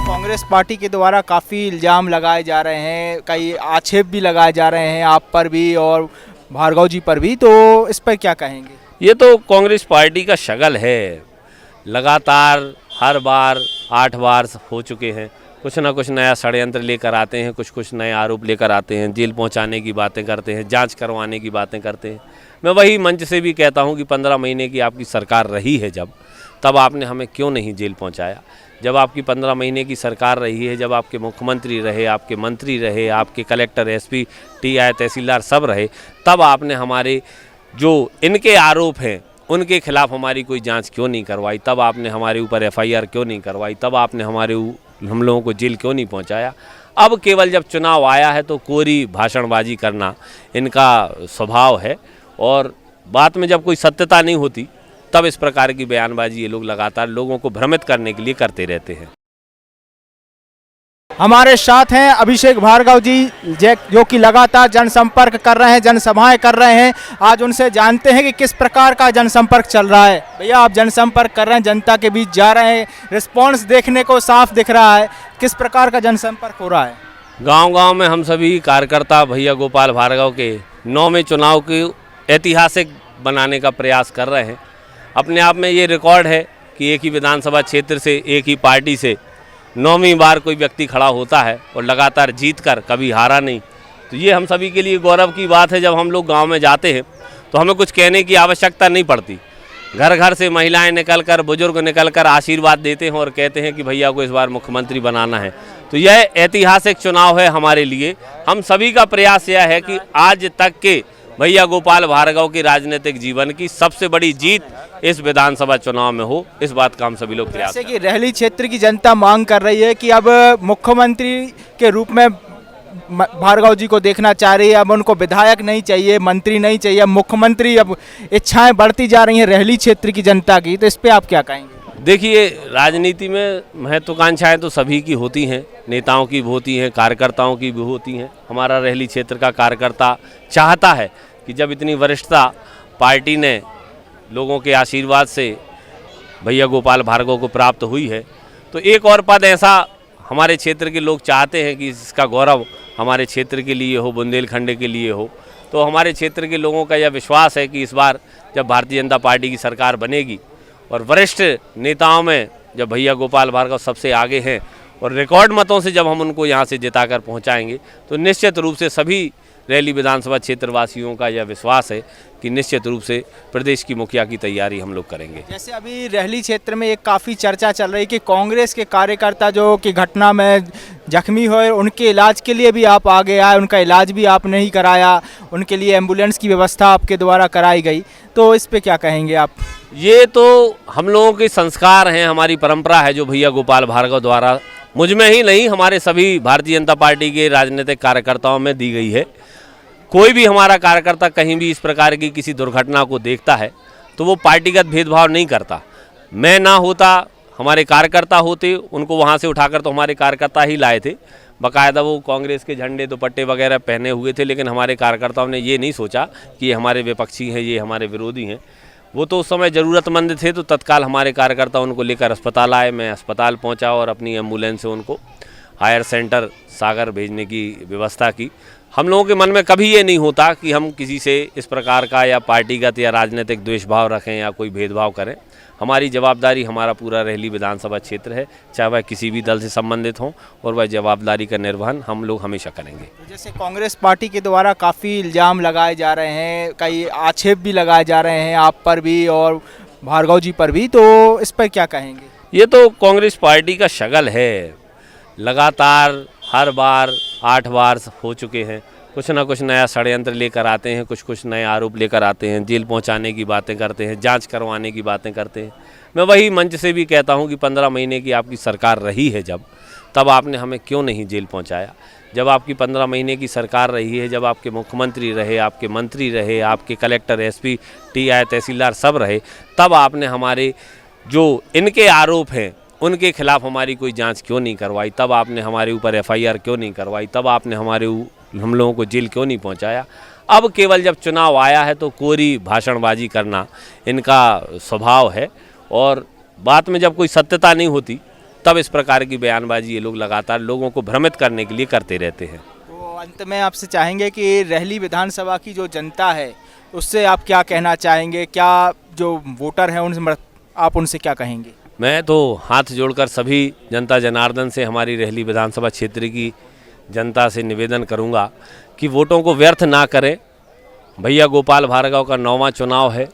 Congress party के द्वारा काफ़ी इल्ज़ाम लगाए जा रहे हैं, कई आक्षेप भी लगाए जा रहे हैं आप पर भी और भार्गव जी पर भी, तो इस पर क्या कहेंगे? ये तो कांग्रेस पार्टी का शगल है। लगातार हर बार 8 बार हो चुके हैं, कुछ ना कुछ नया षड्यंत्र लेकर आते हैं, कुछ नए आरोप लेकर आते हैं, जेल पहुंचाने की बातें करते हैं, जांच करवाने की बातें करते हैं। मैं वही मंच से भी कहता हूं कि 15 महीने की आपकी सरकार रही है जब, तब आपने हमें क्यों नहीं जेल पहुंचाया? जब आपकी 15 महीने की सरकार रही है, जब आपके मुख्यमंत्री रहे, आपके मंत्री रहे, आपके कलेक्टर, एसपी, टीआई, तहसीलदार सब रहे, तब आपने हमारे जो इनके आरोप हैं उनके खिलाफ हमारी कोई जांच क्यों नहीं करवाई? तब आपने हमारे ऊपर एफआईआर क्यों नहीं करवाई? तब आपने हम लोगों को जेल क्यों नहीं पहुंचाया? अब केवल जब चुनाव आया है तो कोरी भाषणबाजी करना इनका स्वभाव है, और बात में जब कोई सत्यता नहीं होती तब इस प्रकार की बयानबाजी ये लोग लगातार लोगों को भ्रमित करने के लिए करते रहते हैं। हमारे साथ हैं अभिषेक भार्गव जी, जो कि लगातार जनसंपर्क कर रहे हैं, जनसभाएं कर रहे हैं। आज उनसे जानते हैं कि किस प्रकार का जनसंपर्क चल रहा है। भैया, आप जनसंपर्क कर रहे हैं, जनता के बीच जा रहे हैं, रिस्पांस देखने को साफ दिख रहा है, किस प्रकार का जनसंपर्क हो रहा है? गांव-गांव में हम सभी कार्यकर्ता भैया गोपाल भार्गव के 9वें चुनाव की ऐतिहासिक बनाने का प्रयास कर रहे हैं। अपने आप में ये रिकॉर्ड है कि एक ही विधानसभा क्षेत्र से, एक ही पार्टी से 9वीं बार कोई व्यक्ति खड़ा होता है और लगातार जीत कर कभी हारा नहीं। तो ये हम सभी के लिए गौरव की बात है। जब हम लोग गांव में जाते हैं तो हमें कुछ कहने की आवश्यकता नहीं पड़ती। घर घर से महिलाएं निकलकर, बुजुर्ग निकलकर आशीर्वाद देते हैं और कहते हैं कि भैया को इस बार मुख्यमंत्री बनाना है। तो यह ऐतिहासिक चुनाव है हमारे लिए। हम सभी का प्रयास यह है कि आज तक के भैया गोपाल भार्गव के राजनीतिक जीवन की सबसे बड़ी जीत इस विधानसभा चुनाव में हो, इस बात का हम सभी लोग प्रयास जैसे कि रेहली क्षेत्र की जनता मांग कर रही है कि अब मुख्यमंत्री के रूप में भार्गव जी को देखना चाह रही है। अब उनको विधायक नहीं चाहिए, मंत्री नहीं चाहिए, अब मुख्यमंत्री, अब इच्छाएं बढ़ती जा रही हैं रेहली क्षेत्र की जनता की, तो इस पर आप क्या कहेंगे? देखिए, राजनीति में महत्वाकांक्षाएं तो सभी की होती हैं, नेताओं की भी होती हैं, कार्यकर्ताओं की भी होती हैं। हमारा रेहली क्षेत्र का कार्यकर्ता चाहता है कि जब इतनी वरिष्ठता पार्टी ने लोगों के आशीर्वाद से भैया गोपाल भार्गव को प्राप्त हुई है, तो एक और पद ऐसा हमारे क्षेत्र के लोग चाहते हैं कि इसका गौरव हमारे क्षेत्र के लिए हो, बुंदेलखंड के लिए हो। तो हमारे क्षेत्र के लोगों का यह विश्वास है कि इस बार जब भारतीय जनता पार्टी की सरकार बनेगी और वरिष्ठ नेताओं में जब भैया गोपाल भार्गव सबसे आगे हैं और रिकॉर्ड मतों से जब हम उनको यहाँ से जिताकर पहुँचाएंगे, तो निश्चित रूप से सभी रेहली विधानसभा क्षेत्र वासियों का यह विश्वास है कि निश्चित रूप से प्रदेश की मुखिया की तैयारी हम लोग करेंगे। जैसे अभी रेहली क्षेत्र में एक काफ़ी चर्चा चल रही है कि कांग्रेस के कार्यकर्ता जो कि घटना में जख्मी हुए, उनके इलाज के लिए भी आप आगे आए, उनका इलाज भी आपने ही कराया, उनके लिए एम्बुलेंस की व्यवस्था आपके द्वारा कराई गई, तो इस पर क्या कहेंगे आप? ये तो हम लोगों के संस्कार हैं, हमारी परंपरा है जो भैया गोपाल भार्गव द्वारा मुझ में ही नहीं, हमारे सभी भारतीय जनता पार्टी के राजनीतिक कार्यकर्ताओं में दी गई है। कोई भी हमारा कार्यकर्ता कहीं भी इस प्रकार की किसी दुर्घटना को देखता है तो वो पार्टीगत भेदभाव नहीं करता। मैं ना होता, हमारे कार्यकर्ता होते, उनको वहाँ से उठाकर तो हमारे कार्यकर्ता ही लाए थे। बाकायदा वो कांग्रेस के झंडे, दुपट्टे वगैरह पहने हुए थे, लेकिन हमारे कार्यकर्ताओं ने ये नहीं सोचा कि ये हमारे विपक्षी हैं, ये हमारे विरोधी हैं। वो तो उस समय ज़रूरतमंद थे, तो तत्काल हमारे कार्यकर्ता उनको लेकर अस्पताल आए। मैं अस्पताल पहुंचा और अपनी एम्बुलेंस से उनको हायर सेंटर सागर भेजने की व्यवस्था की। हम लोगों के मन में कभी ये नहीं होता कि हम किसी से इस प्रकार का या पार्टीगत या राजनीतिक द्वेषभाव रखें या कोई भेदभाव करें। हमारी जवाबदारी, हमारा पूरा रेहली विधानसभा क्षेत्र है, चाहे वह किसी भी दल से संबंधित हों, और वह जवाबदारी का निर्वहन हम लोग हमेशा करेंगे। तो जैसे कांग्रेस पार्टी के द्वारा काफ़ी इल्ज़ाम लगाए जा रहे हैं, कई आक्षेप भी लगाए जा रहे हैं आप पर भी और भार्गव जी पर भी, तो इस पर क्या कहेंगे? ये तो कांग्रेस पार्टी का शगल है। लगातार हर बार 8 बार हो चुके हैं, कुछ ना कुछ नया षड्यंत्र लेकर आते हैं, कुछ नए आरोप लेकर आते हैं, जेल पहुंचाने की बातें करते हैं, जांच करवाने की बातें करते हैं। मैं वही मंच से भी कहता हूं कि 15 महीने की आपकी सरकार रही है जब, तब आपने हमें क्यों नहीं जेल पहुंचाया? जब आपकी 15 महीने की सरकार रही है, जब आपके मुख्यमंत्री रहे, आपके मंत्री रहे, आपके कलेक्टर, एसपी, टीआई, तहसीलदार सब रहे, तब आपने हमारे जो इनके आरोप हैं उनके खिलाफ हमारी कोई जांच क्यों नहीं करवाई? तब आपने हमारे ऊपर एफआईआर क्यों नहीं करवाई? तब आपने हम लोगों को जेल क्यों नहीं पहुंचाया? अब केवल जब चुनाव आया है तो कोरी भाषणबाजी करना इनका स्वभाव है, और बात में जब कोई सत्यता नहीं होती तब इस प्रकार की बयानबाजी ये लोग लगातार लोगों को भ्रमित करने के लिए करते रहते हैं। तो अंत में आपसे चाहेंगे कि रहली विधानसभा की जो जनता है उससे आप क्या कहना चाहेंगे, क्या जो वोटर हैं उनसे आप उनसे क्या कहेंगे? मैं तो हाथ जोड़कर सभी जनता जनार्दन से, हमारी रहली विधानसभा क्षेत्र की जनता से निवेदन करूंगा कि वोटों को व्यर्थ ना करें। भैया गोपाल भार्गव का 9वां चुनाव है,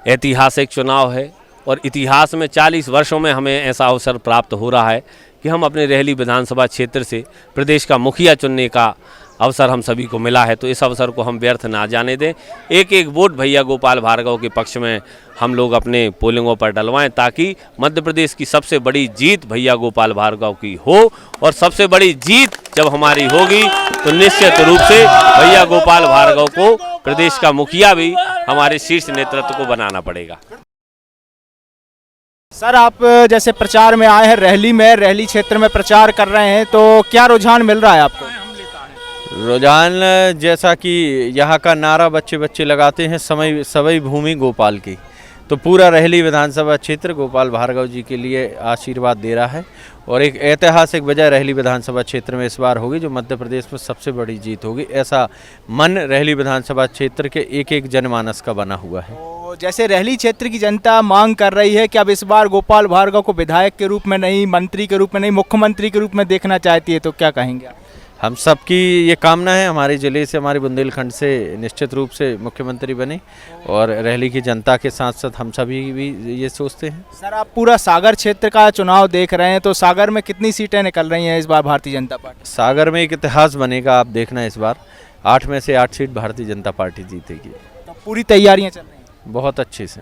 ऐतिहासिक चुनाव है और इतिहास में 40 वर्षों में हमें ऐसा अवसर प्राप्त हो रहा है कि हम अपने रहली विधानसभा क्षेत्र से प्रदेश का मुखिया चुनने का अवसर हम सभी को मिला है। तो इस अवसर को हम व्यर्थ ना जाने दें। एक एक वोट भैया गोपाल भार्गव के पक्ष में हम लोग अपने पोलिंगों पर डलवाएं ताकि मध्य प्रदेश की सबसे बड़ी जीत भैया गोपाल भार्गव की हो। और सबसे बड़ी जीत जब हमारी होगी तो निश्चित रूप से भैया गोपाल भार्गव को प्रदेश का मुखिया भी हमारे शीर्ष नेतृत्व को बनाना पड़ेगा। सर, आप जैसे प्रचार में आए हैं रहली में, रहली क्षेत्र में प्रचार कर रहे हैं, तो क्या रुझान मिल रहा है आपको? रुझान जैसा कि यहाँ का नारा बच्चे बच्चे लगाते हैं, सवई भूमि गोपाल की, तो पूरा रहली विधानसभा क्षेत्र गोपाल भार्गव जी के लिए आशीर्वाद दे रहा है। और एक ऐतिहासिक वजह रहली विधानसभा क्षेत्र में इस बार होगी जो मध्य प्रदेश में सबसे बड़ी जीत होगी, ऐसा मन रहली विधानसभा क्षेत्र के एक एक जनमानस का बना हुआ है। तो जैसे रहली क्षेत्र की जनता मांग कर रही है कि अब इस बार गोपाल भार्गव को विधायक के रूप में नहीं, मंत्री के रूप में नहीं, मुख्यमंत्री के रूप में देखना चाहती है, तो क्या कहेंगे आप? हम सबकी ये कामना है, हमारे ज़िले से, हमारे बुंदेलखंड से निश्चित रूप से मुख्यमंत्री बने और रहली की जनता के साथ साथ हम सभी भी ये सोचते हैं। सर, आप पूरा सागर क्षेत्र का चुनाव देख रहे हैं, तो सागर में कितनी सीटें निकल रही हैं इस बार भारतीय जनता पार्टी? सागर में एक इतिहास बनेगा, आप देखना इस बार 8 में से 8 सीट भारतीय जनता पार्टी जीतेगी। तो पूरी तैयारियां चल रही हैं? बहुत अच्छे से।